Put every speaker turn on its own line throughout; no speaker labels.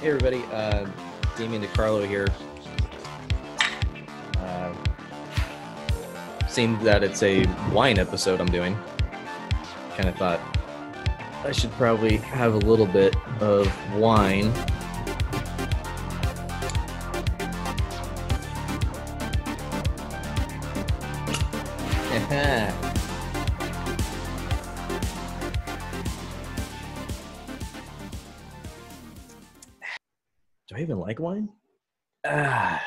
Hey everybody, Damien DiCarlo here. Seeing that it's a wine episode I'm doing, kind of thought I should probably have a little bit of wine. Do I even like wine? Yeah.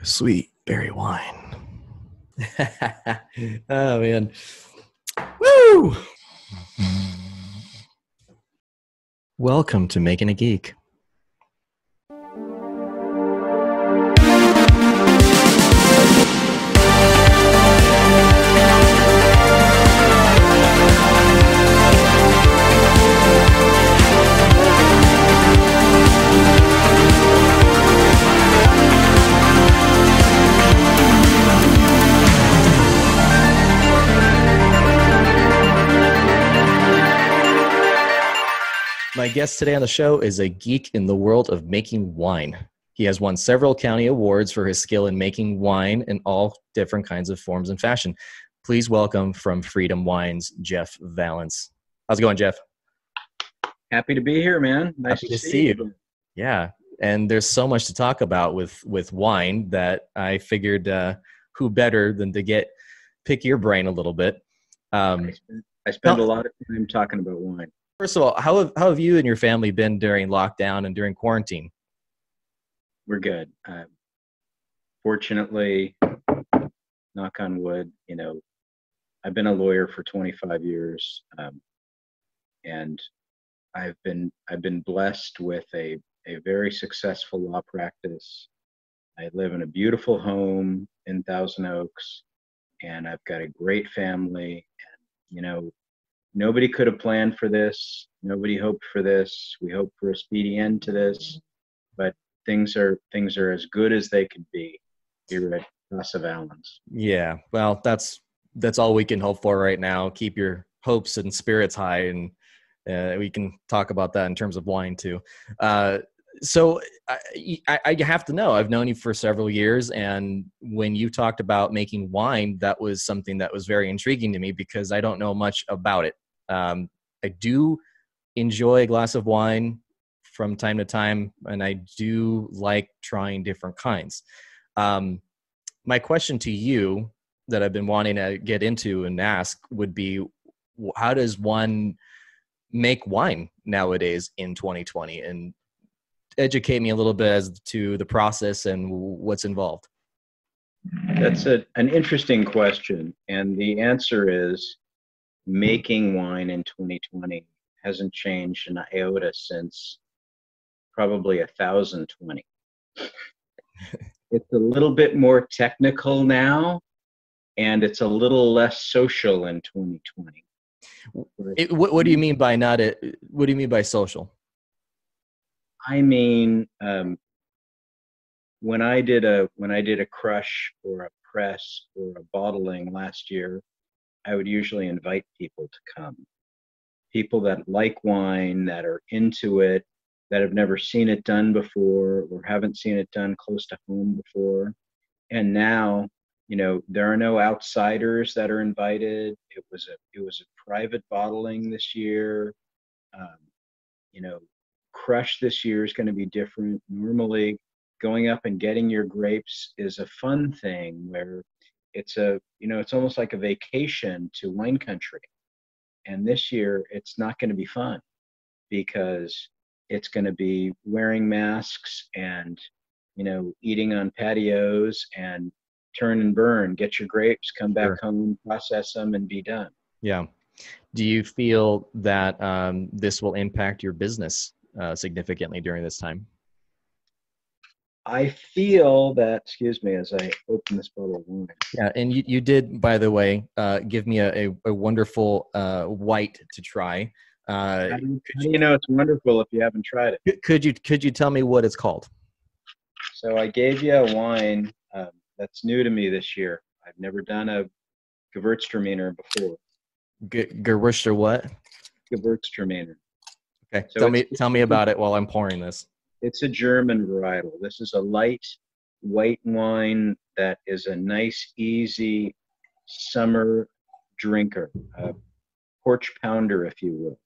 Sweet berry wine. Oh man. Woo! Welcome to Making a Geek. My guest today on the show is a geek in the world of making wine. He has won several county awards for his skill in making wine in all different kinds of forms and fashion. Please welcome from Freedom Wines, Jeff Vallens. How's it going, Jeff?
Happy to be here, man. Nice
Happy to see you. Yeah, and there's so much to talk about with wine that I figured who better than to pick your brain a little bit.
I spend a lot of time talking about wine.
First of all, how have you and your family been during lockdown and during quarantine?
We're good. Fortunately, knock on wood, I've been a lawyer for 25 years, and I've been blessed with a very successful law practice. I live in a beautiful home in Thousand Oaks, and I've got a great family. And nobody could have planned for this. Nobody hoped for this. We hope for a speedy end to this, but things are as good as they could be here at Casa Vallens.
Yeah, well, that's all we can hope for right now. Keep your hopes and spirits high, and we can talk about that in terms of wine too. So I have to know, I've known you for several years, and when you talked about making wine, that was something that was very intriguing to me because I don't know much about it. I do enjoy a glass of wine from time to time, and I do like trying different kinds. My question to you that I've been wanting to get into and ask would be, how does one make wine nowadays in 2020? And educate me a little bit as to the process and what's involved.
That's an interesting question. And the answer is making wine in 2020 hasn't changed an iota since probably 1020. It's a little bit more technical now, and it's a little less social in 2020.
What do you mean by what do you mean by social?
I mean, when I did a crush or a press or a bottling last year, I would usually invite people to come. People that like wine, that are into it, that have never seen it done before or haven't seen it done close to home before. And now, there are no outsiders that are invited. It was a private bottling this year. Crush this year is going to be different. Normally, going up and getting your grapes is a fun thing where it's almost like a vacation to wine country. And this year, it's not going to be fun because it's going to be wearing masks and, eating on patios and turn and burn, get your grapes, come back home, process them, and be done.
Yeah. Do you feel that this will impact your business significantly during this time?
I feel that, excuse me, as I open this bottle of wine.
Yeah, and you did, by the way, give me a wonderful white to try.
How do you know it's wonderful if you haven't tried it?
Could you tell me what it's called?
So I gave you a wine that's new to me this year. I've never done a Gewürztraminer before.
Gewürzt or what?
Gewürztraminer.
Okay.
So
Tell me about it while I'm pouring this.
it's a German varietal. This is a light white wine that is a nice, easy summer drinker, a porch pounder, if you will.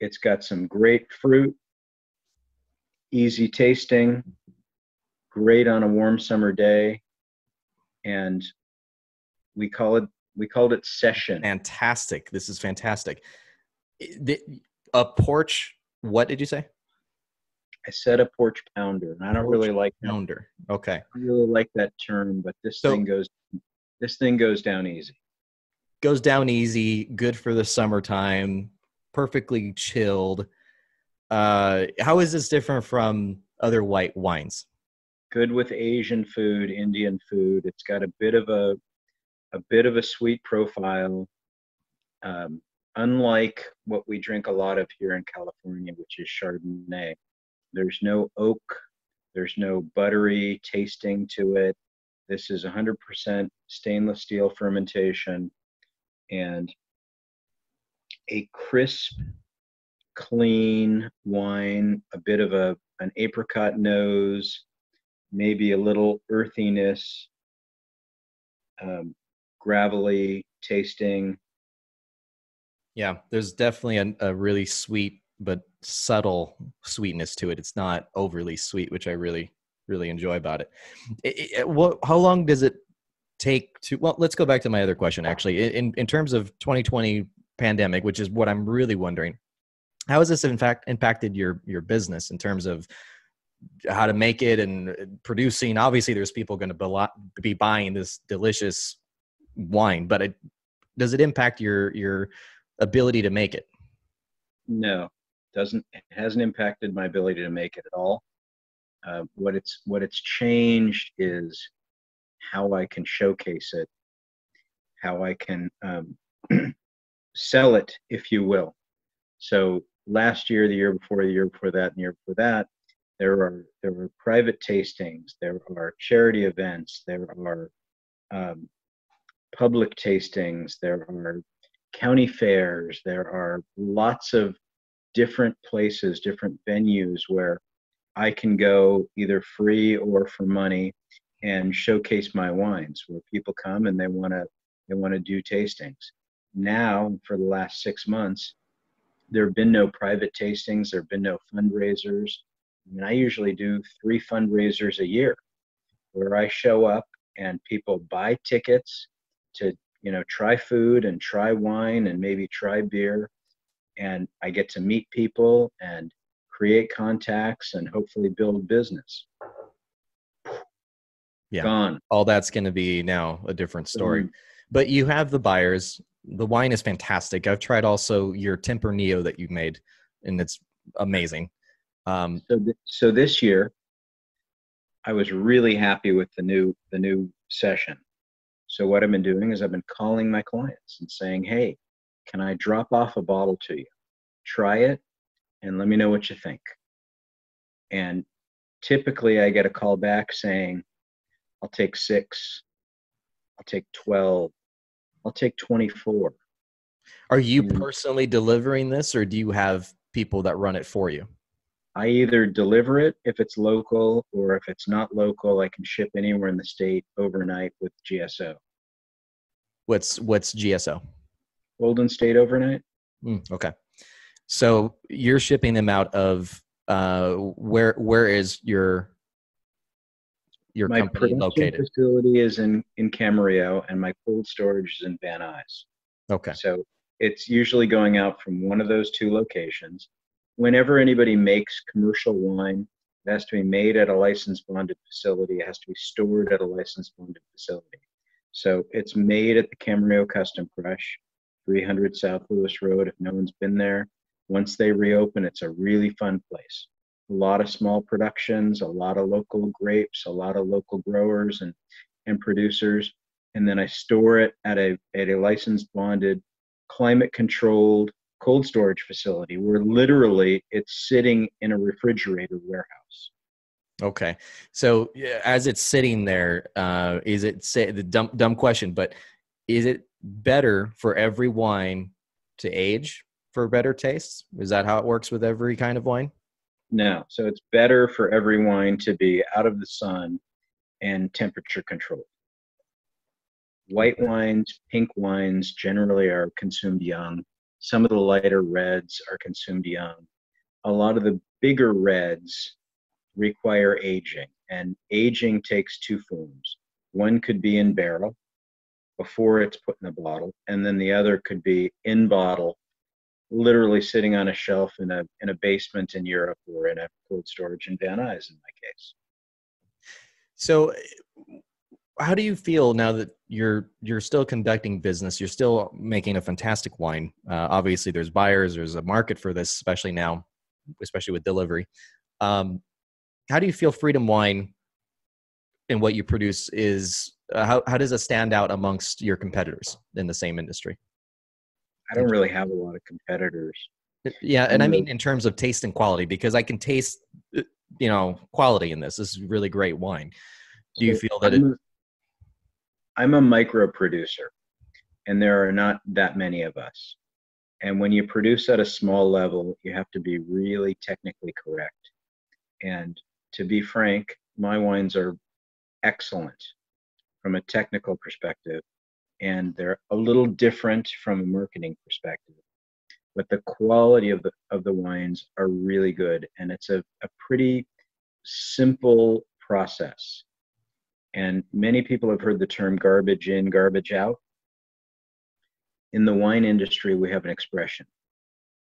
It's got some great fruit, easy tasting, great on a warm summer day, and we called it session.
Fantastic. This is fantastic. A porch, what did you say?
I said a porch pounder, and I don't really like that.
Pounder. Okay.
I don't really like that term, but this thing goes down easy.
Goes down easy, good for the summertime, perfectly chilled. How is this different from other white wines?
Good with Asian food, Indian food. It's got a bit of a sweet profile. Unlike what we drink a lot of here in California, which is Chardonnay. There's no oak, there's no buttery tasting to it. This is 100% stainless steel fermentation and a crisp, clean wine, a bit of an apricot nose, maybe a little earthiness, gravelly tasting.
Yeah, there's definitely a really sweet but subtle sweetness to it. It's not overly sweet, which I really, really enjoy about it. How long does it take to, well, let's go back to my other question, actually. In terms of 2020 pandemic, which is what I'm really wondering, how has this in fact impacted your business in terms of how to make it and producing? Obviously, there's people going to be buying this delicious wine, but does it impact your ability to make it?
No, it hasn't impacted my ability to make it at all. What it's changed is how I can showcase it, how I can sell it, if you will. So last year, the year before, the year before that, and the year before that, there were private tastings, there are charity events, there are public tastings, there are county fairs, there are lots of different places, different venues where I can go either free or for money and showcase my wines, where people come and they want to do tastings. Now, for the last 6 months, there have been no private tastings, there have been no fundraisers. I mean, I usually do 3 fundraisers a year where I show up and people buy tickets to, try food and try wine and maybe try beer. And I get to meet people and create contacts and hopefully build business.
Yeah.
Gone.
All that's going to be now a different story. But you have the buyers. The wine is fantastic. I've tried also your Tempranillo that you made, and it's amazing.
So this year, I was really happy with the new session. So what I've been doing is I've been calling my clients and saying, hey, can I drop off a bottle to you? Try it and let me know what you think. And typically I get a call back saying, I'll take 6, I'll take 12, I'll take 24.
Are you personally delivering this, or do you have people that run it for you?
I either deliver it if it's local, or if it's not local, I can ship anywhere in the state overnight with GSO.
What's GSO?
Golden State Overnight.
Okay. So you're shipping them out of where is your
my
company located?
Facility is in Camarillo, and my cold storage is in Van Nuys.
Okay.
So it's usually going out from one of those 2 locations. Whenever anybody makes commercial wine, it has to be made at a licensed bonded facility. It has to be stored at a licensed bonded facility. So it's made at the Camarillo Custom Crush, 300 South Lewis Road. If no one's been there, once they reopen, it's a really fun place. A lot of small productions, a lot of local grapes, a lot of local growers and producers. And then I store it at a licensed bonded, climate controlled cold storage facility where literally it's sitting in a refrigerator warehouse.
Okay. So as it's sitting there, is it, say the dumb question, but is it better for every wine to age for better tastes? Is that how it works with every kind of wine?
No. So it's better for every wine to be out of the sun and temperature controlled. White wines, pink wines generally are consumed young. Some of the lighter reds are consumed young. A lot of the bigger reds require aging, and aging takes two forms. One could be in barrel before it's put in the bottle, and then the other could be in bottle, literally sitting on a shelf in a basement in Europe or in a cold storage in Van Nuys in my case.
So how do you feel now that you're still conducting business? You're still making a fantastic wine. Obviously, there's buyers. There's a market for this, especially now, especially with delivery. How do you feel Freedom Wine and what you produce is? How does it stand out amongst your competitors in the same industry?
I don't really have a lot of competitors.
Yeah, and I mean in terms of taste and quality, because I can taste, quality in this. This is really great wine. Do you feel that
I'm a micro producer, and there are not that many of us. And when you produce at a small level, you have to be really technically correct. And to be frank, my wines are excellent from a technical perspective, and they're a little different from a marketing perspective. But the quality of the wines are really good, and it's a pretty simple process. And many people have heard the term garbage in, garbage out. In the wine industry, we have an expression: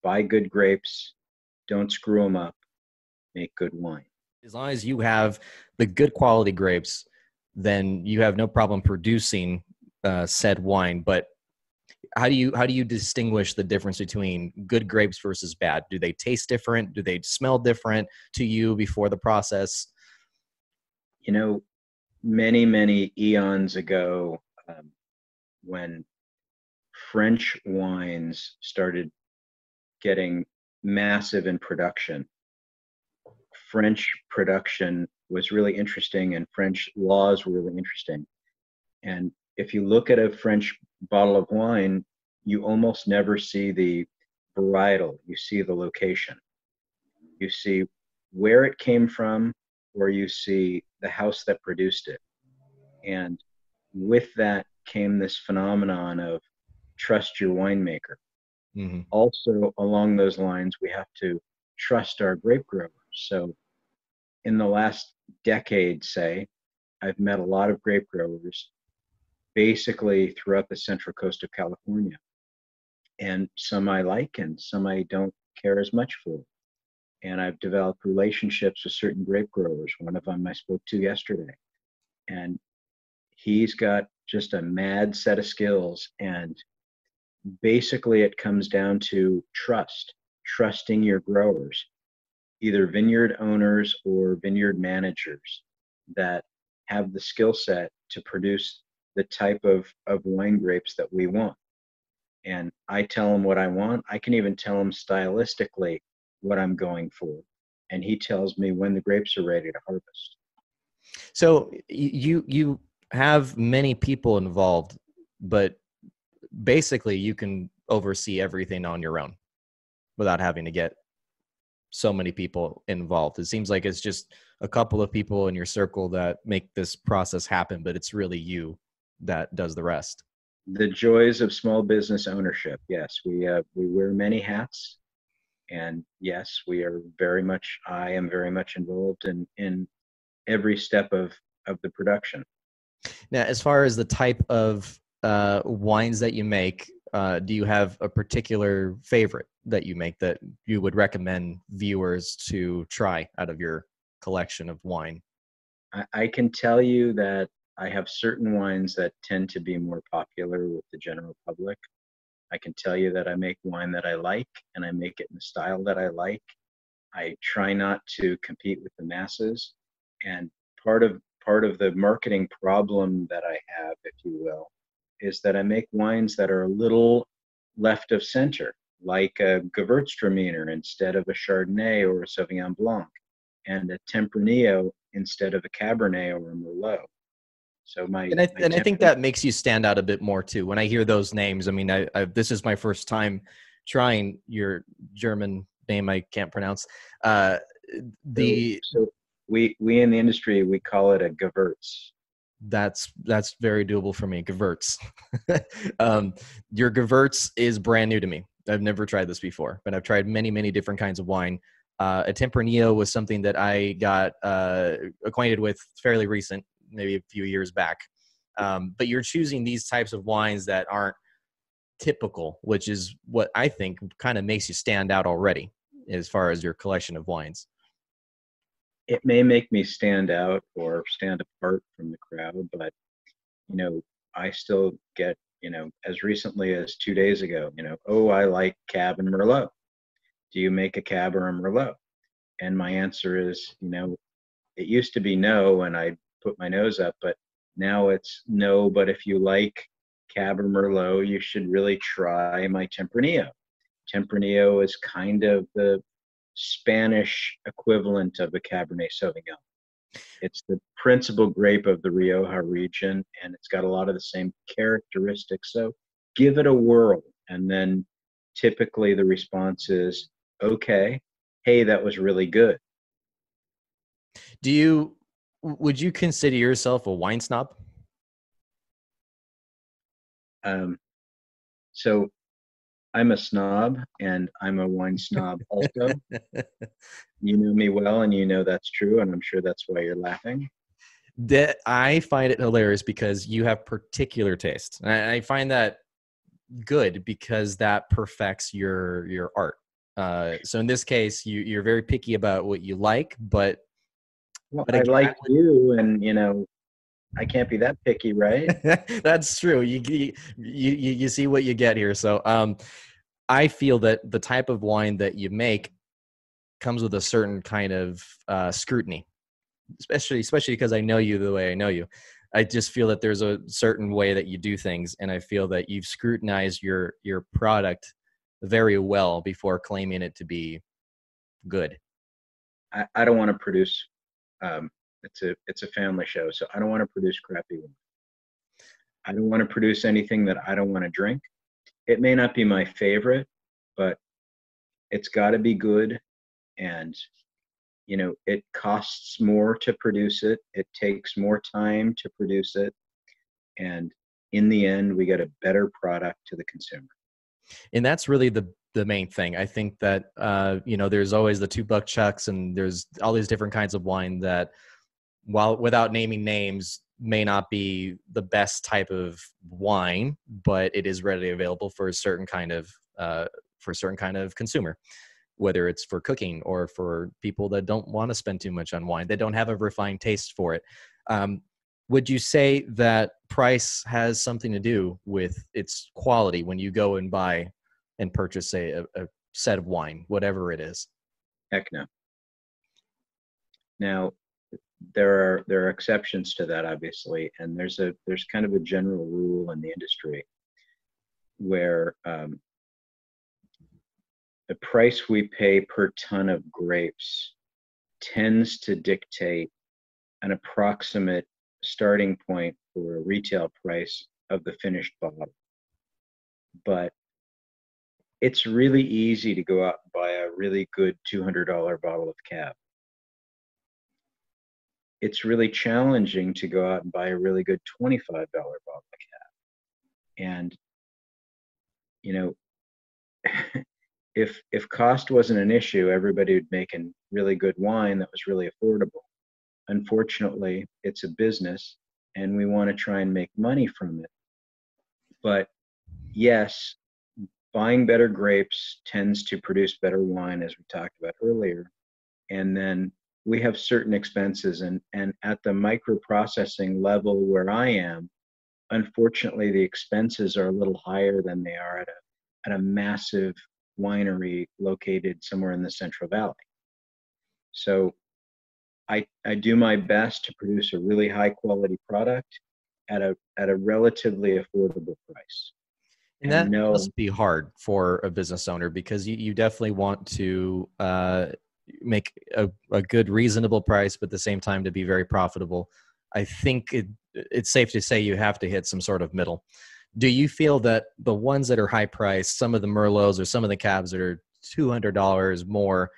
buy good grapes, don't screw them up, make good wine.
as long as you have the good quality grapes, then you have no problem producing said wine? But how do you distinguish the difference between good grapes versus bad? Do they taste different? Do they smell different to you before the process?
Many eons ago, when French wines started getting massive in production, French production was really interesting, and French laws were really interesting. And if you look at a French bottle of wine, you almost never see the varietal. You see the location. You see where it came from, or you see the house that produced it. And with that came this phenomenon of trust your winemaker.
Mm-hmm.
Also, along those lines, we have to trust our grape growers. So in the last decade, say, I've met a lot of grape growers basically throughout the central coast of California. And some I like and some I don't care as much for. And I've developed relationships with certain grape growers. One of them I spoke to yesterday. And he's got just a mad set of skills. And basically it comes down to trusting your growers, either vineyard owners or vineyard managers that have the skill set to produce the type of wine grapes that we want. And I tell him what I want. I can even tell him stylistically what I'm going for. And he tells me when the grapes are ready to harvest.
So you have many people involved, but basically you can oversee everything on your own without having to get so many people involved. It seems like it's just a couple of people in your circle that make this process happen, but it's really you that does the rest.
The joys of small business ownership. Yes, we wear many hats, and yes, I am very much involved in every step of the production.
Now, as far as the type of wines that you make, do you have a particular favorite that you make that you would recommend viewers to try out of your collection of wine?
I can tell you that I have certain wines that tend to be more popular with the general public. I can tell you that I make wine that I like, and I make it in the style that I like. I try not to compete with the masses. And part of the marketing problem that I have, if you will, is that I make wines that are a little left of center, like a Gewürztraminer instead of a Chardonnay or a Sauvignon Blanc, and a Tempranillo instead of a Cabernet or a Merlot. So
I think that makes you stand out a bit more too. When I hear those names, I mean, this is my first time trying your German name I can't pronounce.
So we in the industry, we call it a Gewürz.
That's very doable for me. Gewürz. Your Gewürz is brand new to me. I've never tried this before, but I've tried many different kinds of wine. A Tempranillo was something that I got acquainted with fairly recent, maybe a few years back. But you're choosing these types of wines that aren't typical, which is what I think kind of makes you stand out already as far as your collection of wines.
It may make me stand out or stand apart from the crowd, but I still get, as recently as 2 days ago, oh, I like Cab and Merlot. Do you make a Cab or a Merlot? And my answer is, it used to be no, and I put my nose up, but now it's no, but if you like Cab or Merlot, you should really try my Tempranillo. Tempranillo is kind of the Spanish equivalent of a Cabernet Sauvignon. It's the principal grape of the Rioja region, and it's got a lot of the same characteristics. So give it a whirl. And then typically the response is, okay, hey, that was really good.
Would you consider yourself a wine snob?
So I'm a snob, and I'm a wine snob also. You know me well, and you know that's true, and I'm sure that's why you're laughing.
That I find it hilarious because you have particular taste. And I find that good because that perfects your art. So in this case, you're very picky about what you like, but
I like you, and I can't be that picky, right?
That's true. You see what you get here. So I feel that the type of wine that you make comes with a certain kind of scrutiny, especially because I know you the way I know you. I just feel that there's a certain way that you do things, and I feel that you've scrutinized your product very well before claiming it to be good.
I don't want to produce. It's a family show, so I don't want to produce crappy wine. I don't want to produce anything that I don't want to drink. It may not be my favorite, but it's got to be good, and it costs more to produce it. It takes more time to produce it, and in the end, we get a better product to the consumer.
And that's really the main thing. I think that there's always the $2 chucks, and there's all these different kinds of wine that, while without naming names, may not be the best type of wine, but it is readily available for a certain kind of consumer, whether it's for cooking or for people that don't want to spend too much on wine. They don't have a refined taste for it. Would you say that price has something to do with its quality when you go and buy and purchase a set of wine, whatever it is?
Heck no. Now, there are exceptions to that, obviously, and there's kind of a general rule in the industry where the price we pay per ton of grapes tends to dictate an approximate starting point for a retail price of the finished bottle. But it's really easy to go out and buy a really good $200 bottle of Cab. It's really challenging to go out and buy a really good $25 bottle of Cab. And if cost wasn't an issue, everybody would make a really good wine that was really affordable. Unfortunately, it's a business, and we want to try and make money from it. But yes, buying better grapes tends to produce better wine, as we talked about earlier. And then we have certain expenses, and at the microprocessing level where I am, unfortunately, the expenses are a little higher than they are at a massive winery located somewhere in the Central Valley. So I do my best to produce a really high quality product at a relatively affordable price.
And that must be hard for a business owner, because you definitely want to make a good, reasonable price, but at the same time to be very profitable. I think it's safe to say you have to hit some sort of middle. Do you feel that the ones that are high priced, some of the Merlots or some of the cabs that are $200 more,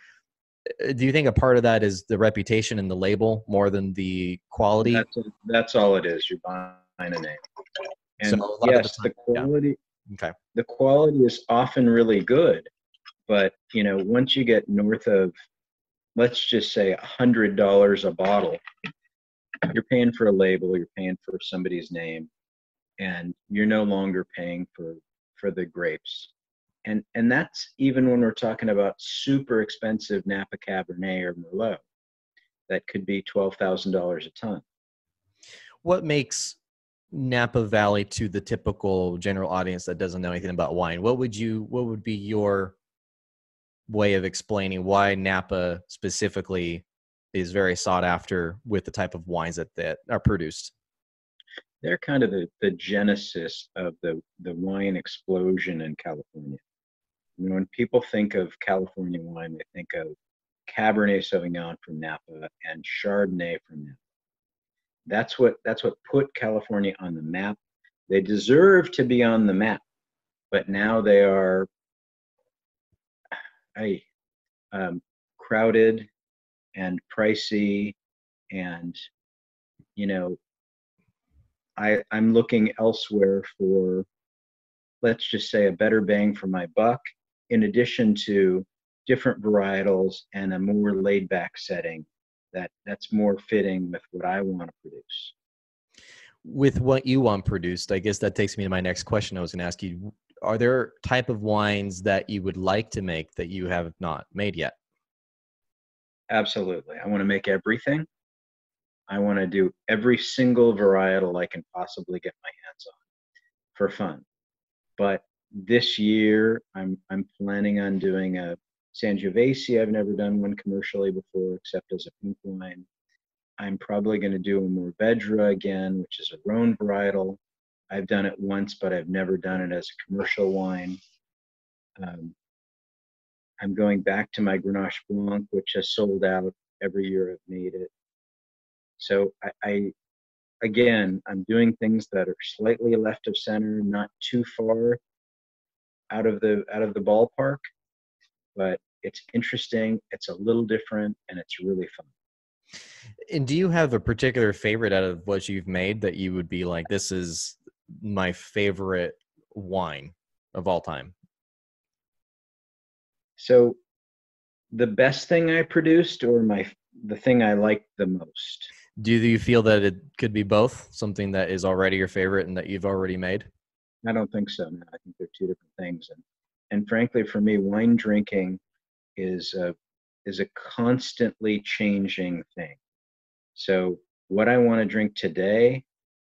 do you think a part of that is the reputation and the label more than the quality?
That's all it is. You're buying a name.
So
And
a lot of the
yes,
time, yeah. Okay.
the quality is often really good, but once you get north of, let's just say, $100 a bottle, you're paying for a label, you're paying for somebody's name, and you're no longer paying for the grapes. And that's even when we're talking about super expensive Napa Cabernet or Merlot that could be $12,000 a ton.
What makes Napa Valley to the typical general audience that doesn't know anything about wine? What would be your way of explaining why Napa specifically is very sought after with the type of wines that are produced?
They're kind of the genesis of the wine explosion in California. When people think of California wine, they think of Cabernet Sauvignon from Napa and Chardonnay from Napa. That's what put California on the map. They deserve to be on the map, but now they are crowded and pricey, and you know I'm looking elsewhere for, let's just say, a better bang for my buck, in addition to different varietals and a more laid back setting that's more fitting with what I want to produce.
With what you want produced, I guess that takes me to my next question. I was going to ask you, are there type of wines that you would like to make that you have not made yet?
Absolutely. I want to make everything. I want to do every single varietal I can possibly get my hands on for fun. But this year, I'm planning on doing a Sangiovese. I've never done one commercially before, except as a pink wine. I'm probably going to do a Mourvedre again, which is a Rhone varietal. I've done it once, but I've never done it as a commercial wine. I'm going back to my Grenache Blanc, which has sold out every year I've made it. So again, I'm doing things that are slightly left of center, not too far out of the ballpark, but it's interesting, it's a little different, and it's really fun.
And do you have a particular favorite out of what you've made that you would be like, this is my favorite wine of all time?
So the best thing I produced, or the thing I liked the most?
Do you feel that it could be both, something that is already your favorite and that you've already made?
I don't think so. No, I think they're two different things. And frankly, for me, wine drinking is a constantly changing thing. So what I want to drink today,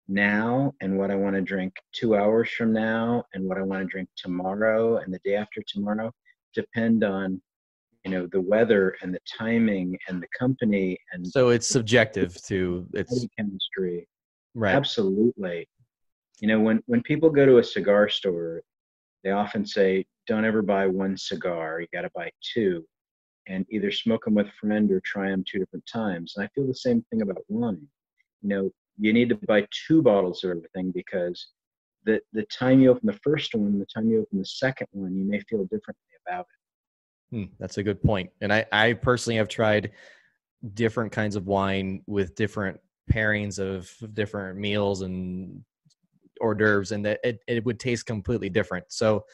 now, and what I want to drink 2 hours from now, and what I want to drink tomorrow and the day after tomorrow, depend on the weather and the timing and the company and
So it's subjective to its
chemistry.
right.
Absolutely. When people go to a cigar store, they often say, don't ever buy one cigar. You got to buy two, and either smoke them with a friend or try them two different times. And I feel the same thing about wine. You need to buy two bottles of everything, because the time you open the first one, the time you open the second one, you may feel differently about it.
That's a good point. And I personally have tried different kinds of wine with different pairings of different meals and hors d'oeuvres, and that it would taste completely different. So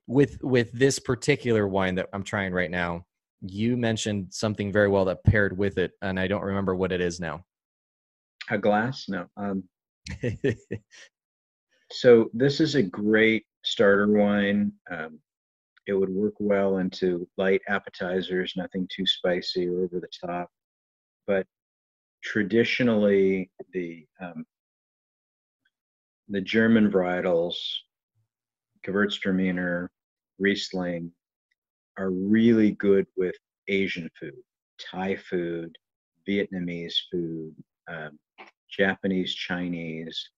with this particular wine that I'm trying right now, you mentioned something very well that paired with it, and I don't remember what it is now.
A glass? No. So this is a great starter wine. It would work well into light appetizers, nothing too spicy or over the top. But traditionally, the German varietals, Gewürztraminer, Riesling, are really good with Asian food, Thai food, Vietnamese food, Japanese, Chinese,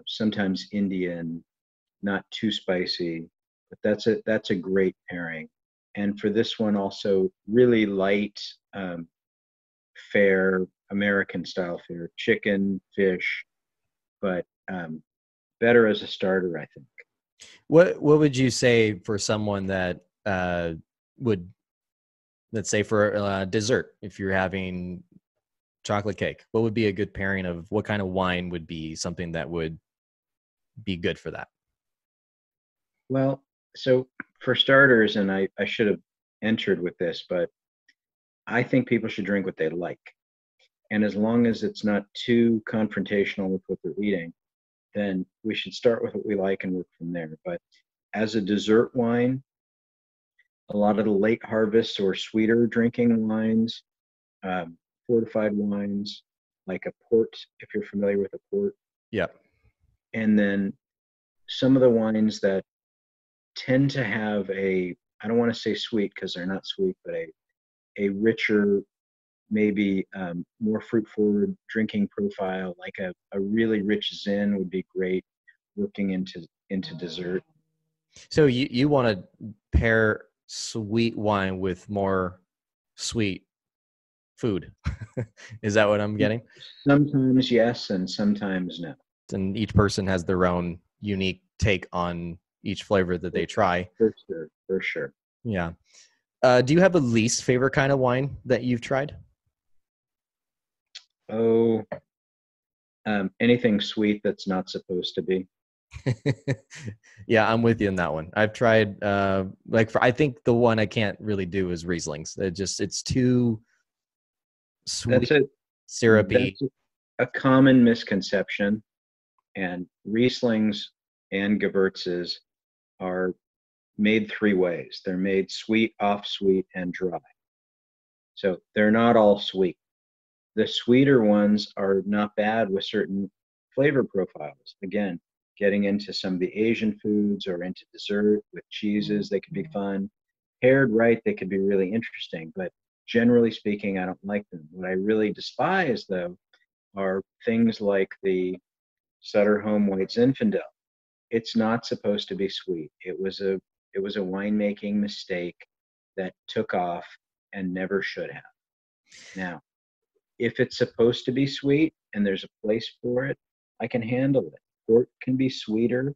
sometimes Indian, not too spicy, but that's a great pairing. And for this one, also really light, fare, American style fare, chicken, fish, but better as a starter, I think.
What would you say for someone that would, let's say for dessert, if you're having chocolate cake, what would be a good pairing of what kind of wine would be something that would be good for that?
Well, so for starters, and I should have entered with this, but I think people should drink what they like. And as long as it's not too confrontational with what they're eating, then we should start with what we like and work from there. But as a dessert wine, a lot of the late harvest or sweeter drinking wines, um, fortified wines, like a port, if you're familiar with a port,
Yeah.
and then some of the wines that tend to have a, I don't want to say sweet because they're not sweet, but a richer, maybe more fruit forward drinking profile, like a really rich Zin would be great working into dessert.
So you want to pair sweet wine with more sweet food. Is that what I'm getting?
Sometimes yes, and sometimes no.
And each person has their own unique take on each flavor that they try.
For sure, for sure.
Yeah. Do you have a least favorite kind of wine that you've tried?
Oh, anything sweet that's not supposed to be.
Yeah, I'm with you in that one. I've tried I think the one I can't really do is Rieslings. It's too
That's
sweet,
a
syrupy.
that's a common misconception. And Rieslings and Gewürzes are made three ways. They're made sweet, off sweet, and dry. So they're not all sweet. The sweeter ones are not bad with certain flavor profiles. Again, getting into some of the Asian foods or into dessert with cheeses, they could be fun. Paired right, they could be really interesting. But generally speaking, I don't like them. What I really despise, though, are things like the Sutter Home White Zinfandel. It's not supposed to be sweet. It was a winemaking mistake that took off and never should have. Now, if it's supposed to be sweet and there's a place for it, I can handle it. Port can be sweeter,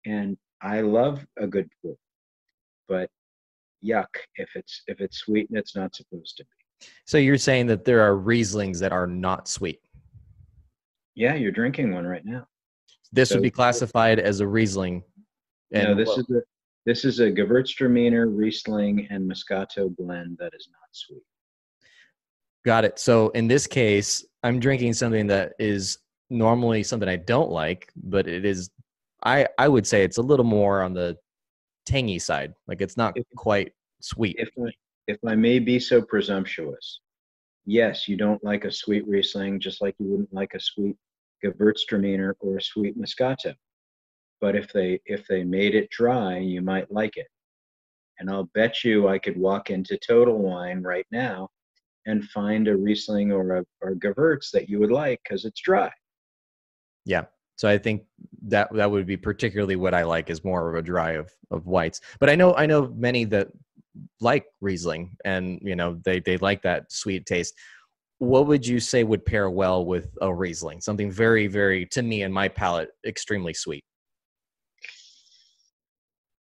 and I love a good port, but yuck if it's sweet and it's not supposed to be.
So you're saying that there are Rieslings that are not sweet.
Yeah, you're drinking one right now.
This would
So
be classified as a Riesling.
no,
And
this is a Gewürztraminer, Riesling, and Moscato blend that is not sweet.
got it. So in this case, I'm drinking something that is normally something I don't like, but it is, I would say it's a little more on the tangy side. Like it's not
If
quite sweet.
if I may be so presumptuous, yes, you don't like a sweet Riesling, just like you wouldn't like a sweet Gewürztraminer or a sweet Moscato. But if they made it dry, you might like it. And I'll bet you I could walk into Total Wine right now and find a Riesling or Gewürz that you would like because it's dry.
Yeah. So I think that would be particularly what I like is more of a dry of whites. But I know many that like Riesling and they like that sweet taste. What would you say would pair well with a Riesling? Something very, very, to me and my palate, extremely sweet.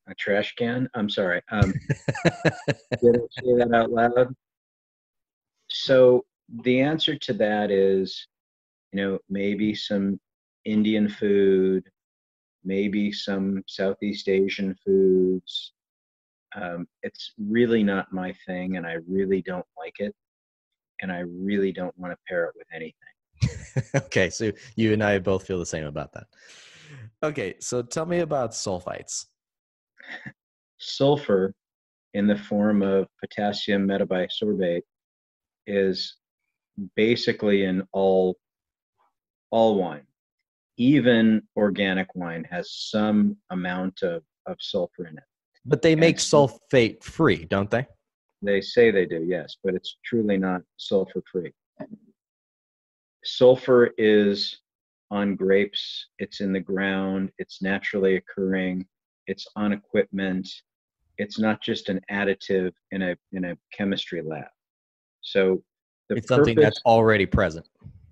A trash can? I'm sorry. Did I say that out loud? So the answer to that is, maybe some Indian food, maybe some Southeast Asian foods. It's really not my thing, and I really don't like it, and I really don't want to pair it with anything.
Okay, so you and I both feel the same about that. Okay, so tell me about sulfites.
Sulfur, in the form of potassium metabisorbate, is basically in all wine. Even organic wine has some amount of sulfur in it.
But they make
And
sulfate free, don't they?
they say they do, yes, but it's truly not sulfur free. Sulfur is on grapes, it's in the ground, it's naturally occurring, it's on equipment, it's not just an additive in a chemistry lab. So the
It's something
purpose,
that's already present.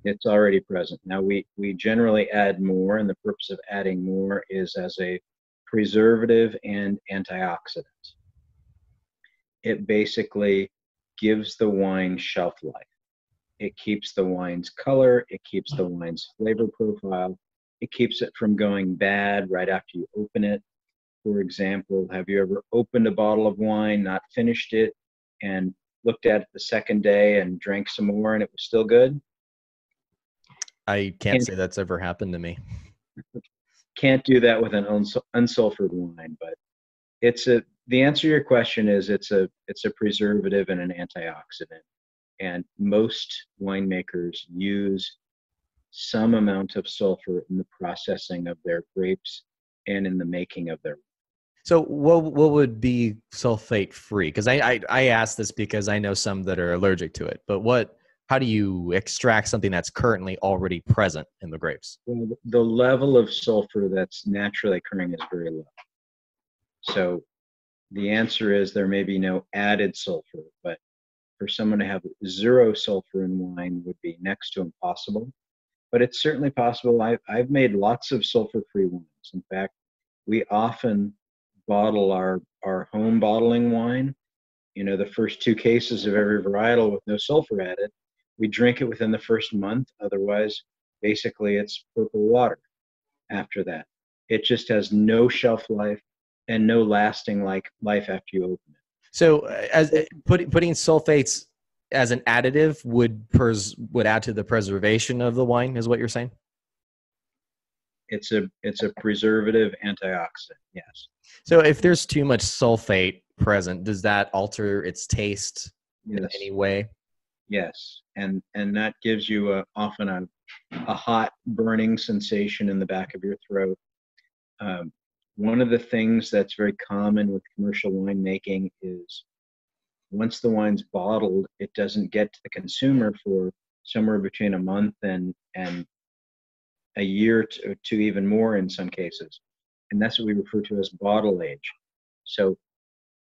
It's already present. Now we generally add more, and the purpose of adding more is as a preservative and antioxidant. It basically gives the wine shelf life. It keeps the wine's color, it keeps the wine's flavor profile, it keeps it from going bad right after you open it. For example, have you ever opened a bottle of wine, not finished it, and looked at it the second day and drank some more and it was still good?
I can't say that's ever happened to me.
Can't do that with an unsulfured wine, but the answer to your question is it's a preservative and an antioxidant. And most winemakers use some amount of sulfur in the processing of their grapes and in the making of their.
So what would be sulfate free? Because I asked this because I know some that are allergic to it. But how do you extract something that's currently already present in the grapes?
Well, the level of sulfur that's naturally occurring is very low. So the answer is there may be no added sulfur, but for someone to have zero sulfur in wine would be next to impossible. But it's certainly possible. I've made lots of sulfur-free wines. In fact, we often bottle our home bottling wine. You know, the first 2 cases of every varietal with no sulfur added. We drink it within the first month. Otherwise, basically, it's purple water after that. It just has no shelf life and no lasting life after you open it.
So, as putting sulfates as an additive would add to the preservation of the wine, is what you're saying?
It's a preservative antioxidant. Yes.
So, if there's too much sulfate present, does that alter its taste in any way?
Yes, and that gives you often a hot burning sensation in the back of your throat. One of the things that's very common with commercial winemaking is once the wine's bottled, it doesn't get to the consumer for somewhere between a month and a year to even more in some cases. And that's what we refer to as bottle age. So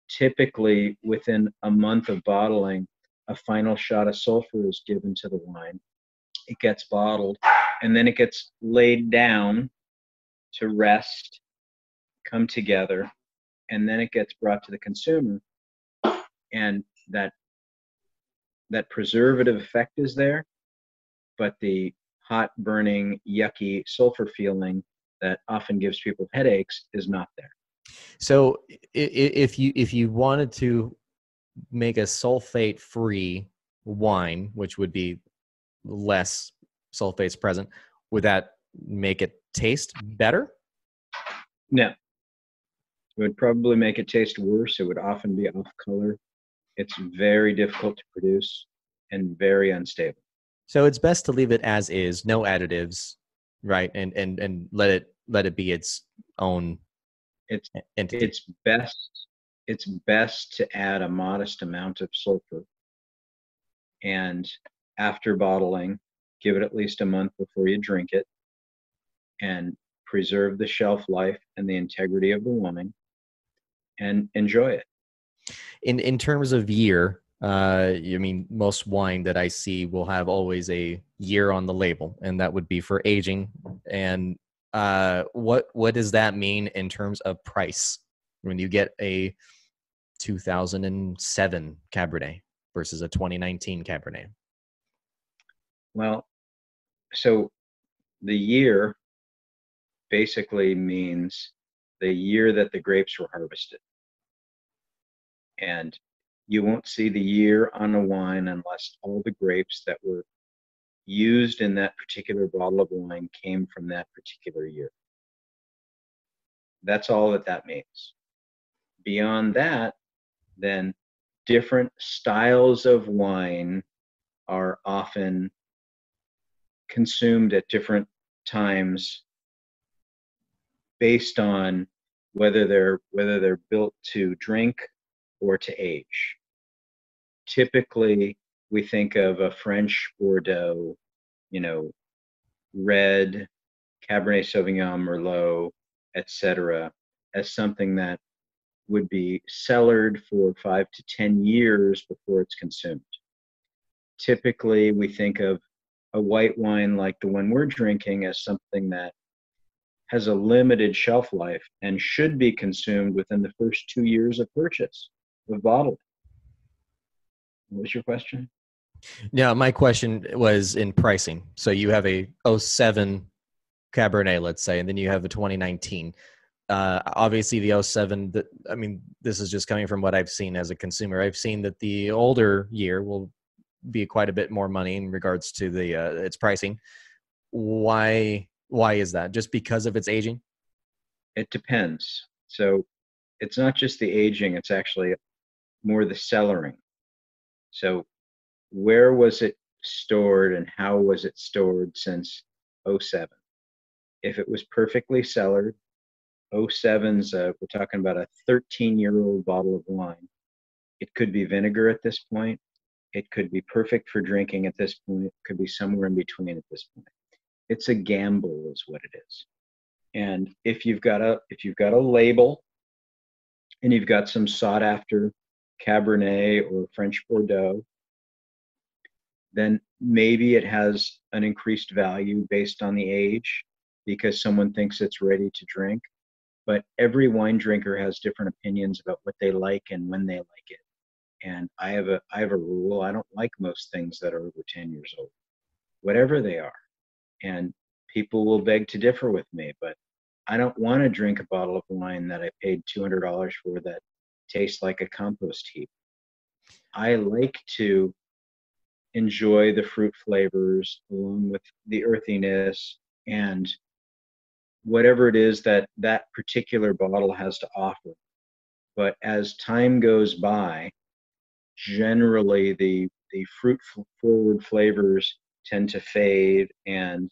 typically within a month of bottling, a final shot of sulfur is given to the wine. It gets bottled, and then it gets laid down to rest, come together, and then it gets brought to the consumer. And that preservative effect is there, but the hot, burning, yucky sulfur feeling that often gives people headaches is not there.
So if you wanted to make a sulfate-free wine, which would be less sulfates present, would that make it taste better?
No. It would probably make it taste worse. It would often be off color. It's very difficult to produce and very unstable.
So it's best to leave it as is, no additives, right? And let it be its own entity.
It's best to add a modest amount of sulfur, and after bottling, give it at least a month before you drink it, and preserve the shelf life and the integrity of the wine, and enjoy it.
In terms of year, I mean, most wine that I see will have always a year on the label, and that would be for aging. And what does that mean in terms of price when you get a 2007 Cabernet versus a 2019 Cabernet?
Well, so the year basically means the year that the grapes were harvested. And you won't see the year on a wine unless all the grapes that were used in that particular bottle of wine came from that particular year. That's all that means. Beyond that, then different styles of wine are often consumed at different times based on whether they're built to drink or to age. Typically, we think of a French Bordeaux, red, Cabernet Sauvignon, Merlot, etc., as something that would be cellared for 5 to 10 years before it's consumed. Typically, we think of a white wine like the one we're drinking as something that has a limited shelf life and should be consumed within the first 2 years of purchase of bottling. What was your question?
Yeah, my question was in pricing. So you have a '07 Cabernet, let's say, and then you have a 2019. Obviously, the '07. I mean, this is just coming from what I've seen as a consumer. I've seen that the older year will be quite a bit more money in regards to the its pricing. Why? Why is that? Just because of its aging?
It depends. So it's not just the aging, it's actually more the cellaring. So where was it stored and how was it stored since '07? If it was perfectly cellared, '07's, we're talking about a 13-year-old bottle of wine. It could be vinegar at this point. It could be perfect for drinking at this point. It could be somewhere in between at this point. It's a gamble is what it is. And if you've got a label and you've got some sought after Cabernet or French Bordeaux, then maybe it has an increased value based on the age because someone thinks it's ready to drink. But every wine drinker has different opinions about what they like and when they like it. And I have a rule. I don't like most things that are over 10 years old, whatever they are. And people will beg to differ with me, but I don't want to drink a bottle of wine that I paid $200 for that tastes like a compost heap. I like to enjoy the fruit flavors along with the earthiness and whatever it is that that particular bottle has to offer. But as time goes by, generally the fruit forward flavors tend to fade and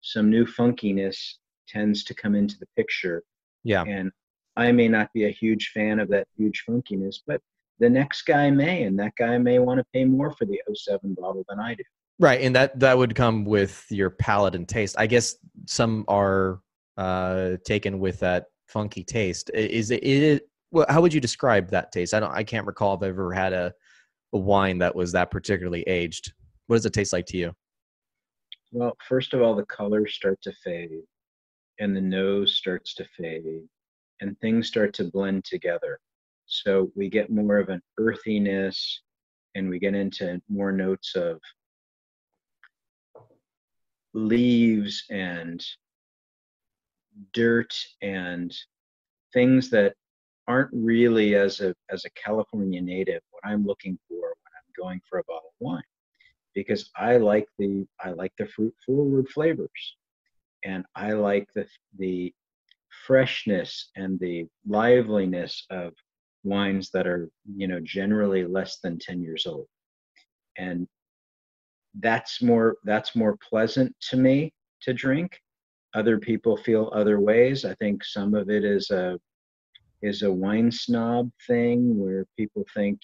some new funkiness tends to come into the picture.
Yeah.
And I may not be a huge fan of that huge funkiness, but the next guy may, and that guy may want to pay more for the '07 bottle than I do.
Right, and that would come with your palate and taste. I guess some are taken with that funky taste. Is it? Well, how would you describe that taste? I can't recall if I've ever had a wine that was that particularly aged. What does it taste like to you?
Well, first of all, the colors start to fade and the nose starts to fade and things start to blend together. So we get more of an earthiness and we get into more notes of leaves and dirt and things that aren't really as a California native what I'm looking for when I'm going for a bottle of wine because I like the fruit forward flavors and I like the freshness and the liveliness of wines that are generally less than 10 years old and that's more pleasant to me to drink. Other people feel other ways. I think some of it is a wine snob thing where people think,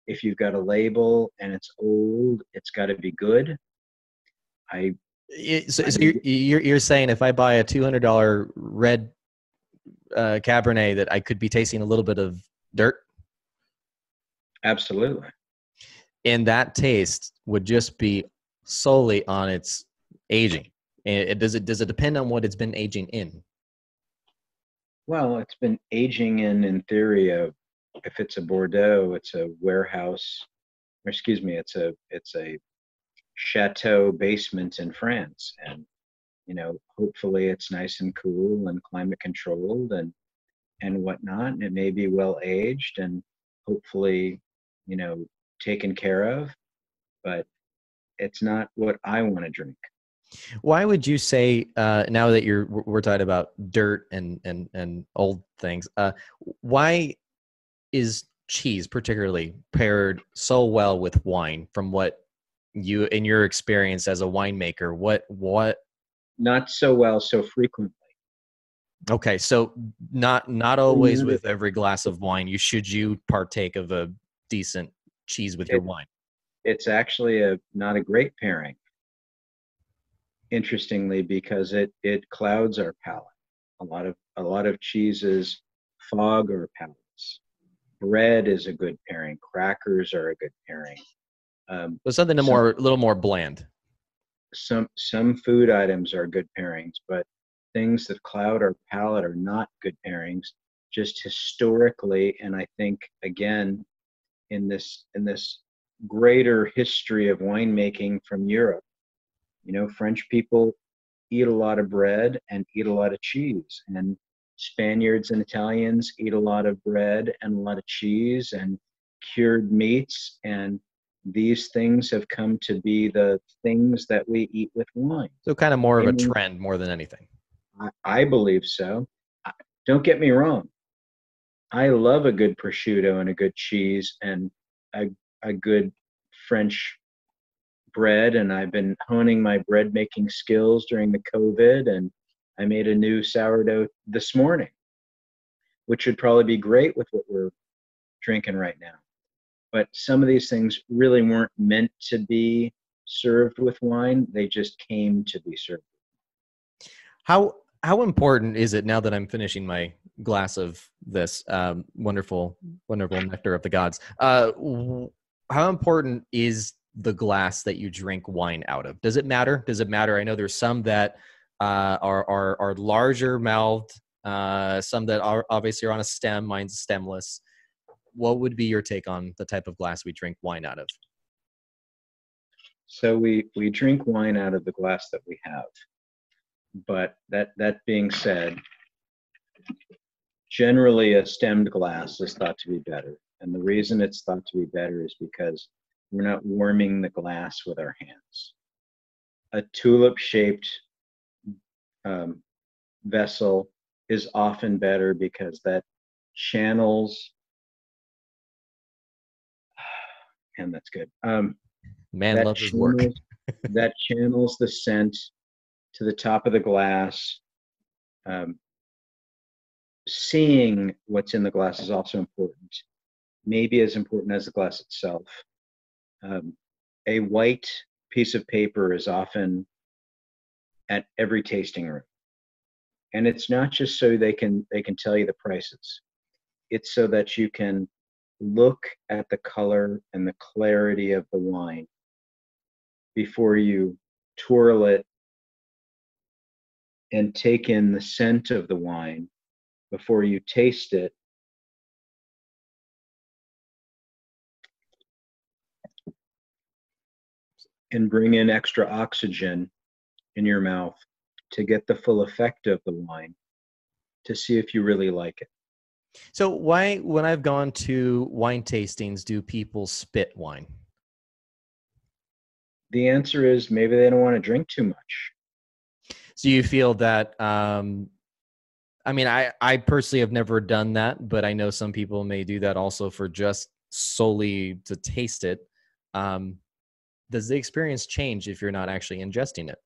if you've got a label and it's old, it's got to be good. I,
So
I
you're saying if I buy a $200 red Cabernet that I could be tasting a little bit of dirt,
absolutely.
and that taste would just be solely on its aging. And does it depend on what it's been aging in?
Well, it's been aging in theory of if it's a Bordeaux, it's a warehouse, or excuse me, it's a chateau basement in France, and hopefully it's nice and cool and climate controlled and whatnot, and it may be well aged and hopefully you know taken care of, but it's not what I want to drink.
Why would you say now that we're talking about dirt and old things? Why is cheese particularly paired so well with wine? From what you, in your experience as a winemaker, what?
Not so well so frequently.
Okay, so not always with every glass of wine. Should you partake of a decent cheese with your
it,
wine?
it's actually not a great pairing, interestingly, because it clouds our palate. A lot of cheeses fog our palates. Bread is a good pairing. Crackers are a good pairing.
So something
Some
a little more bland.
some food items are good pairings, but things that cloud our palate are not good pairings, just historically. And I think, again, in this greater history of winemaking from Europe, French people eat a lot of bread and eat a lot of cheese, and Spaniards and Italians eat a lot of bread and a lot of cheese and cured meats, and these things have come to be the things that we eat with wine.
So kind of more of
I
a
mean,
trend more than anything.
I believe so. Don't get me wrong. I love a good prosciutto and a good cheese and a, a good French bread. And I've been honing my bread making skills during the COVID. And I made a new sourdough this morning, which would probably be great with what we're drinking right now. But some of these things really weren't meant to be served with wine. They just came to be served.
How important is it, now that I'm finishing my glass of this wonderful nectar of the gods? How important is the glass that you drink wine out of? Does it matter? Does it matter? I know there's some that are larger mouthed, some that are obviously are on a stem. Mine's stemless. What would be your take on the type of glass we drink wine out of?
So we drink wine out of the glass that we have. But that being said, generally a stemmed glass is thought to be better. And the reason it's thought to be better is because we're not warming the glass with our hands. A tulip-shaped vessel is often better because that channels, and that's good.
Man loves his work.
That channels the scent to the top of the glass. Seeing what's in the glass is also important, maybe as important as the glass itself. A white piece of paper is often at every tasting room, and it's not just so they can tell you the prices. It's so that you can look at the color and the clarity of the wine before you twirl it and take in the scent of the wine before you taste it. And bring in extra oxygen in your mouth to get the full effect of the wine, to see if you really like it.
So why, when I've gone to wine tastings, do people spit wine?
The answer is maybe they don't want to drink too much.
So you feel that, I mean, I personally have never done that, but I know some people may do that also for just solely to taste it. Does the experience change if you're not actually ingesting it?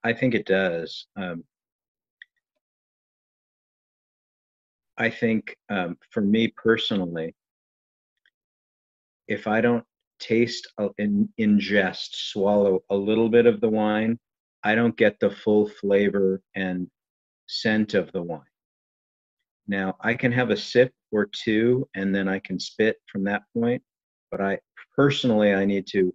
I think it does. I think for me personally, if I don't taste, ingest, swallow a little bit of the wine, I don't get the full flavor and scent of the wine. Now, I can have a sip or two and then I can spit from that point, but I need to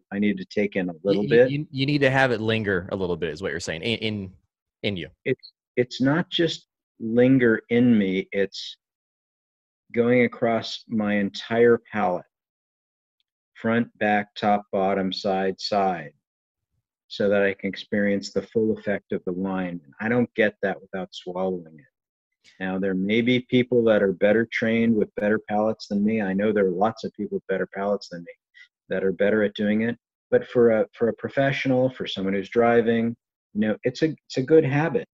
take in a little bit.
You need to have it linger a little bit, is what you're saying, in you.
It's not just linger in me, it's going across my entire palate, front, back, top, bottom, side, so that I can experience the full effect of the wine. I don't get that without swallowing it. Now, there may be people that are better trained with better palates than me. I know there are lots of people with better palates than me that are better at doing it. But for a professional, for someone who's driving, it's a good habit.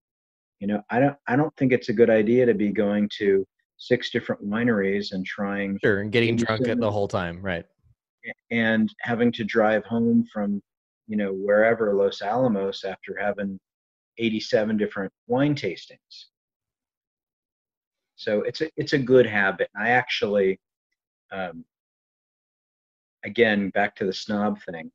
I don't think it's a good idea to be going to 6 different wineries and trying.
Sure, and getting drunk the whole time, right?
And having to drive home from, wherever, Los Alamos, after having 87 different wine tastings. So it's a good habit. I actually, again, back to the snob thing,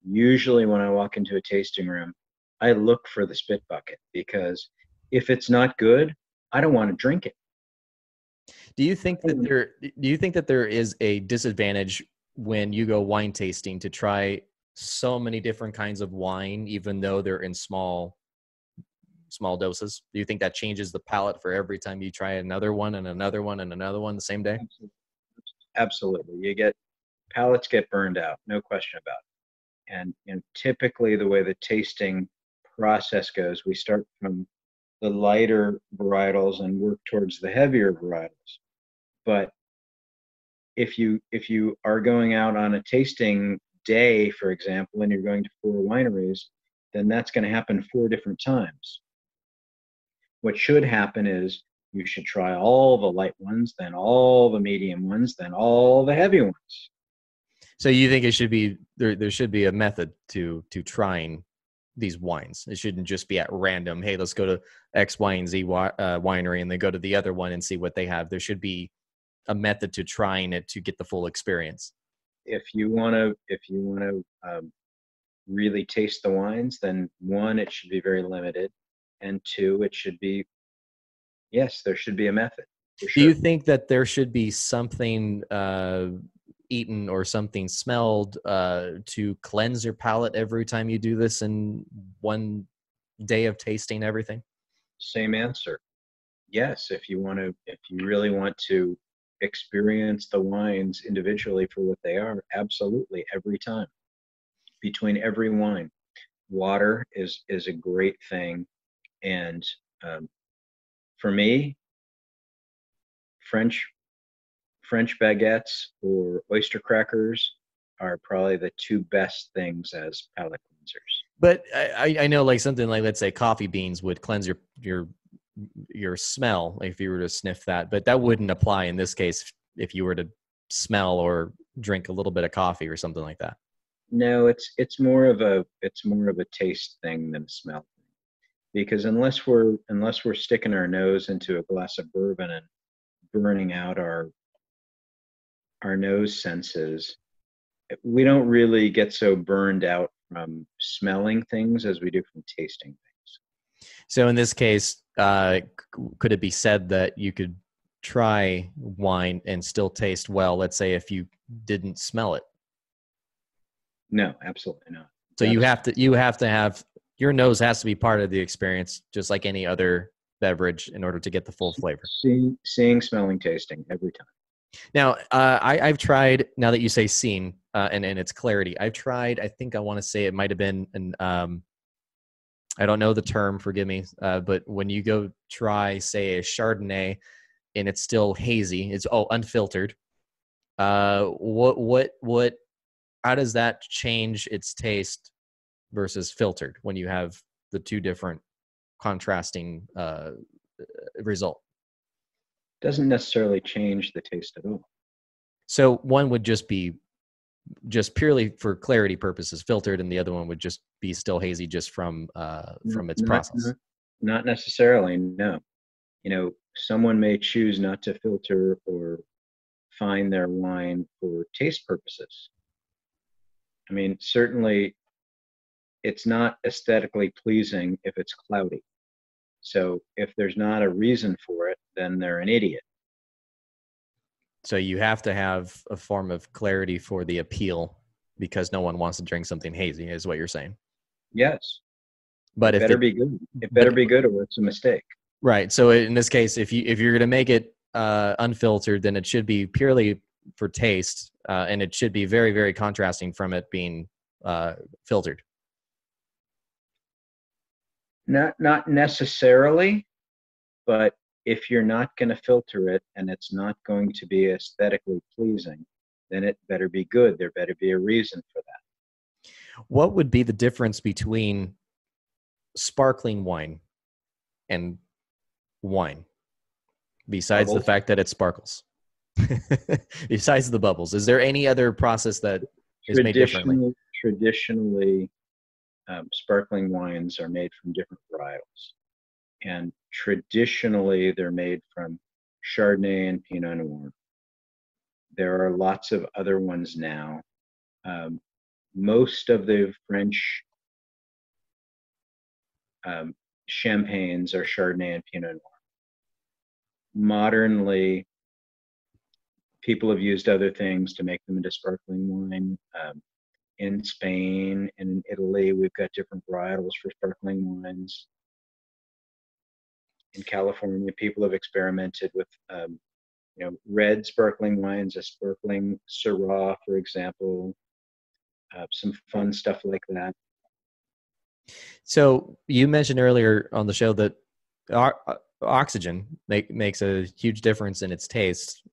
usually when I walk into a tasting room, I look for the spit bucket, because if it's not good, I don't want to drink it.
Do you think that there is a disadvantage when you go wine tasting to try so many different kinds of wine, even though they're in small doses? Do you think that changes the palate for every time you try another one and another one and another one the same day?
Absolutely. Absolutely. Palates get burned out, no question about it. And typically the way the tasting process goes, we start from the lighter varietals and work towards the heavier varietals. But if you are going out on a tasting day, for example, and you're going to 4 wineries, then that's going to happen 4 different times. What should happen is you should try all the light ones, then all the medium ones, then all the heavy ones.
So you think it should be there should be a method to trying these wines. It shouldn't just be at random. Hey, let's go to X, Y, and Z winery, and then go to the other one and see what they have. There should be a method to trying it to get the full experience.
If you want to really taste the wines, then one, it should be very limited, and two, it should be, yes, there should be a method. For
Do
sure.
you think that there should be something eaten or something smelled to cleanse your palate every time you do this in one day of tasting everything?
Same answer. Yes, if you really want to experience the wines individually for what they are, absolutely, every time. Between every wine, water is a great thing. And um, for me, French French baguettes or oyster crackers are probably the two best things as palate cleansers.
But I know like something like, let's say, coffee beans would cleanse your smell if you were to sniff that, but that wouldn't apply in this case if you were to smell or drink a little bit of coffee or something like that.
No, it's more of a taste thing than a smell thing. Because unless we're sticking our nose into a glass of bourbon and burning out our nose senses, we don't really get so burned out from smelling things as we do from tasting things.
So in this case, could it be said that you could try wine and still taste well, let's say if you didn't smell it?
No, absolutely not.
So you have to have your nose has to be part of the experience, just like any other beverage, in order to get the full flavor.
Seeing, smelling, tasting every time.
Now, I've tried. Now that you say seen and its clarity, I've tried. I think I want to say it might have been an. I don't know the term. Forgive me. But when you go try, say, a Chardonnay, and it's still hazy, it's unfiltered. What? How does that change its taste versus filtered when you have the two different contrasting result?
Doesn't necessarily change the taste at all.
So one would just be just purely for clarity purposes filtered, and the other one would just be still hazy just from its
Not,
process.
not necessarily, no. Someone may choose not to filter or fine their wine for taste purposes. I mean, certainly it's not aesthetically pleasing if it's cloudy. So if there's not a reason for it, then they're an idiot.
So you have to have a form of clarity for the appeal, because no one wants to drink something hazy, is what you're saying.
Yes,
But
it
if
better
it,
be good. It better
but
be good or it's a mistake.
right, so in this case, if you're going to make it unfiltered, then it should be purely for taste, and it should be very, very contrasting from it being filtered.
Not necessarily, but if you're not going to filter it and it's not going to be aesthetically pleasing, then it better be good. There better be a reason for that.
What would be the difference between sparkling wine and wine, besides the
Bubbles.
fact that it sparkles? Besides the bubbles, is there any other process that is made differently?
Traditionally, sparkling wines are made from different varietals. And traditionally, they're made from Chardonnay and Pinot Noir. There are lots of other ones now. Most of the French champagnes are Chardonnay and Pinot Noir. Modernly, people have used other things to make them into sparkling wine. in Spain and in Italy, we've got different varietals for sparkling wines. In California, people have experimented with, red sparkling wines, a sparkling Syrah, for example, some fun stuff like that.
So you mentioned earlier on the show that oxygen makes a huge difference in its taste.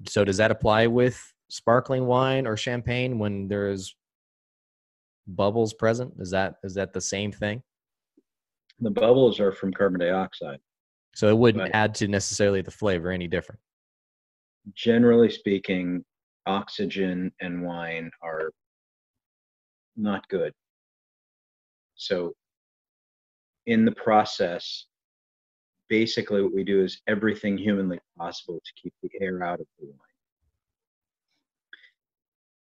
So does that apply with sparkling wine or champagne when there's bubbles present? Is that the same thing?
The bubbles are from carbon dioxide.
So it wouldn't add to necessarily the flavor any different.
Generally speaking, oxygen and wine are not good. So in the process, basically what we do is everything humanly possible to keep the air out of the wine.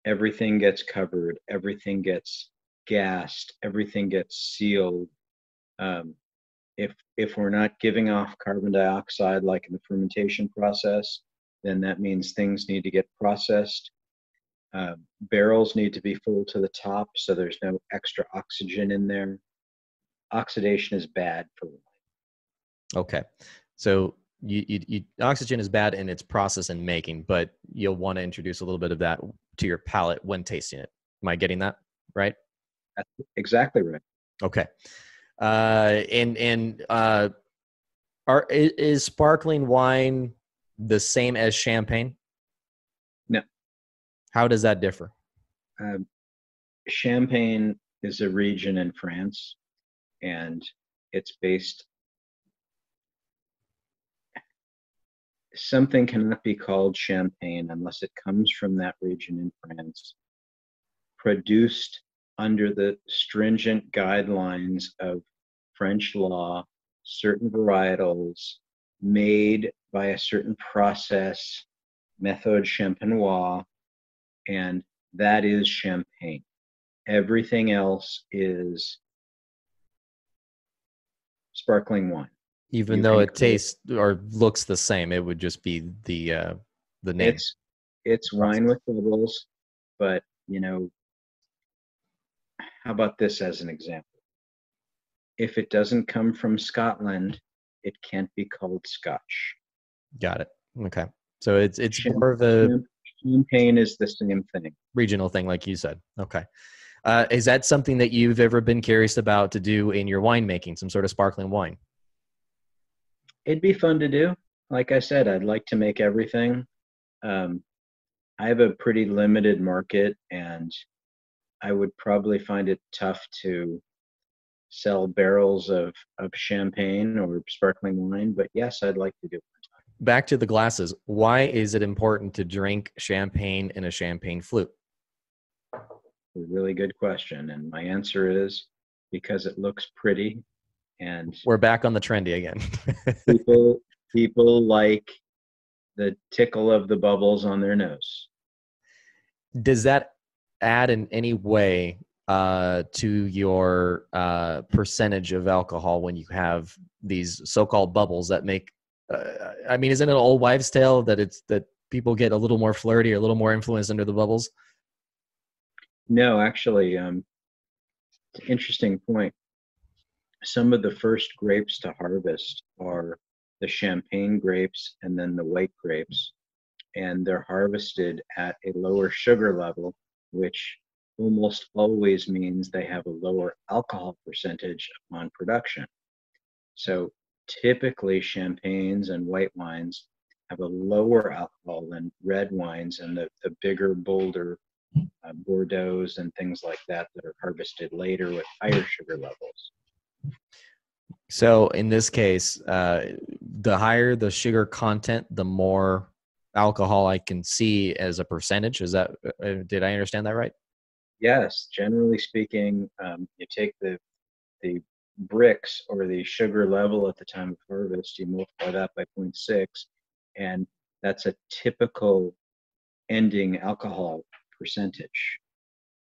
Everything gets covered, everything gets gassed, everything gets sealed. If we're not giving off carbon dioxide like in the fermentation process, then that means things need to get processed. Barrels need to be full to the top so there's no extra oxygen in there. Oxidation is bad for wine.
Okay, so you oxygen is bad in its process and making, but you'll want to introduce a little bit of that to your palate when tasting it. Am I getting that right?
That's exactly right.
Okay. Is sparkling wine the same as champagne?
No.
How does that differ?
Champagne is a region in France, and it's based. Something cannot be called champagne unless it comes from that region in France, produced under the stringent guidelines of French law, certain varietals made by a certain process, méthode champenoise, and that is champagne. Everything else is sparkling wine.
Even though it tastes or looks the same, it would just be the name.
It's wine with bubbles, but how about this as an example? If it doesn't come from Scotland, it can't be called Scotch.
Got it. Okay. So it's more of a
champagne is the same thing.
Regional thing, like you said. Okay. Is that something that you've ever been curious about to do in your winemaking, some sort of sparkling wine?
It'd be fun to do. Like I said, I'd like to make everything. I have a pretty limited market, and I would probably find it tough to sell barrels of champagne or sparkling wine. But yes, I'd like to do it.
Back to the glasses. Why is it important to drink champagne in a champagne flute?
A really good question. And my answer is because it looks pretty. And
we're back on the trendy again.
people like the tickle of the bubbles on their nose.
Does that add in any way to your percentage of alcohol when you have these so-called bubbles that make? I mean, isn't it an old wives' tale that people get a little more flirty or a little more influenced under the bubbles?
No, actually, interesting point. Some of the first grapes to harvest are the champagne grapes and then the white grapes, and they're harvested at a lower sugar level, which almost always means they have a lower alcohol percentage upon production. So typically champagnes and white wines have a lower alcohol than red wines and the bigger, bolder Bordeaux's and things like that are harvested later with higher sugar levels.
So in this case, the higher the sugar content, the more alcohol I can see as a percentage. Is that, did I understand that right?
Yes, generally speaking, you take the bricks or the sugar level at the time of harvest, you multiply that by 0.6, and that's a typical ending alcohol percentage.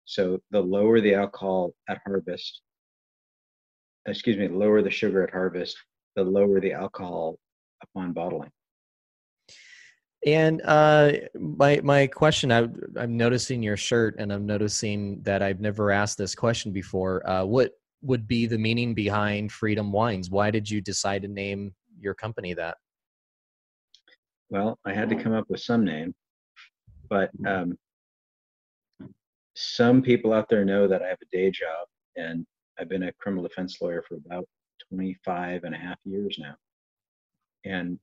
So the lower the alcohol at harvest, the lower the sugar at harvest, the lower the alcohol upon bottling.
And my question, I'm noticing your shirt, and I'm noticing that I've never asked this question before. What would be the meaning behind Freedom Wines? Why did you decide to name your company that?
Well, I had to come up with some name, but some people out there know that I have a day job, and I've been a criminal defense lawyer for about 25 and a half years now. And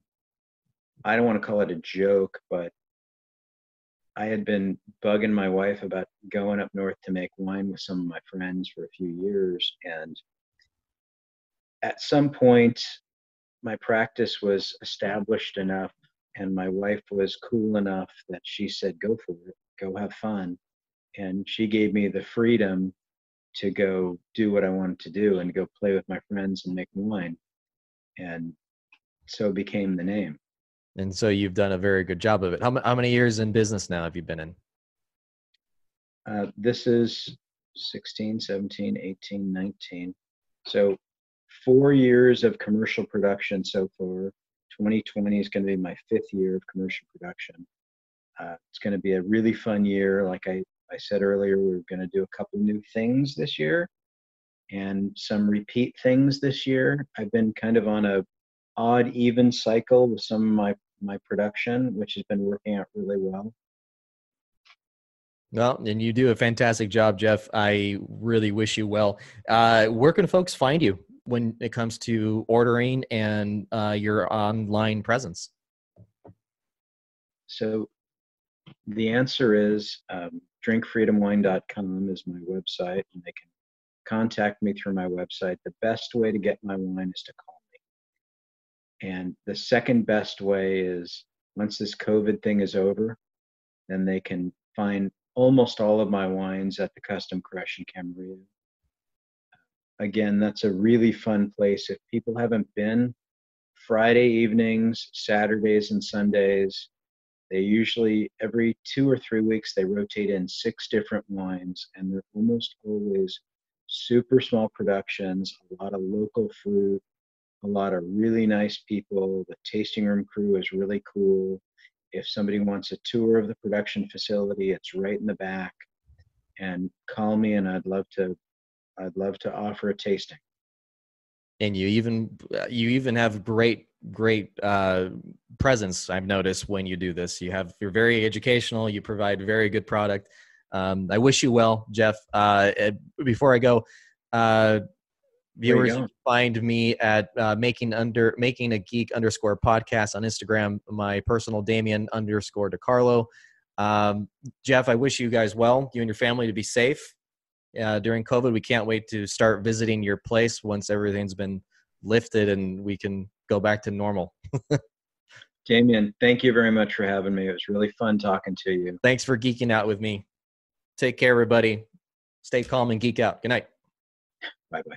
I don't want to call it a joke, but I had been bugging my wife about going up north to make wine with some of my friends for a few years. And at some point, my practice was established enough, and my wife was cool enough that she said, go for it, go have fun. And she gave me the freedom to go do what I wanted to do and go play with my friends and make wine. And so it became the name.
And so you've done a very good job of it. How many years in business now have you been in?
This is 16, 17, 18, 19. So 4 years of commercial production so far. 2020 is going to be my 5th year of commercial production. It's going to be a really fun year. Like I said earlier, we're going to do a couple new things this year and some repeat things this year. I've been kind of on a odd even cycle with some of my production, which has been working out really well.
Well, and you do a fantastic job, Jeff. I really wish you well. Where can folks find you when it comes to ordering and your online presence?
So the answer is drinkfreedomwine.com is my website, and they can contact me through my website. The best way to get my wine is to call me. And the second best way is once this COVID thing is over, then they can find almost all of my wines at the Custom Crush in Camarillo. Again, that's a really fun place. If people haven't been, Friday evenings, Saturdays, and Sundays, they usually every 2 or 3 weeks they rotate in 6 different wines, and they're almost always super small productions, a lot of local fruit, a lot of really nice people. The tasting room crew is really cool. If somebody wants a tour of the production facility, it's right in the back. And call me, and I'd love to offer a tasting.
And you even have great presence. I've noticed when you do this, you're very educational. You provide very good product. I wish you well, Jeff. Before I go, viewers, you can find me at making a geek _ podcast on Instagram. My personal Damien _ DeCarlo. Jeff, I wish you guys well. You and your family to be safe during COVID. We can't wait to start visiting your place once everything's been lifted and we can go back to normal.
Damien, thank you very much for having me. It was really fun talking to you.
Thanks for geeking out with me. Take care, everybody. Stay calm and geek out. Good night.
Bye-bye.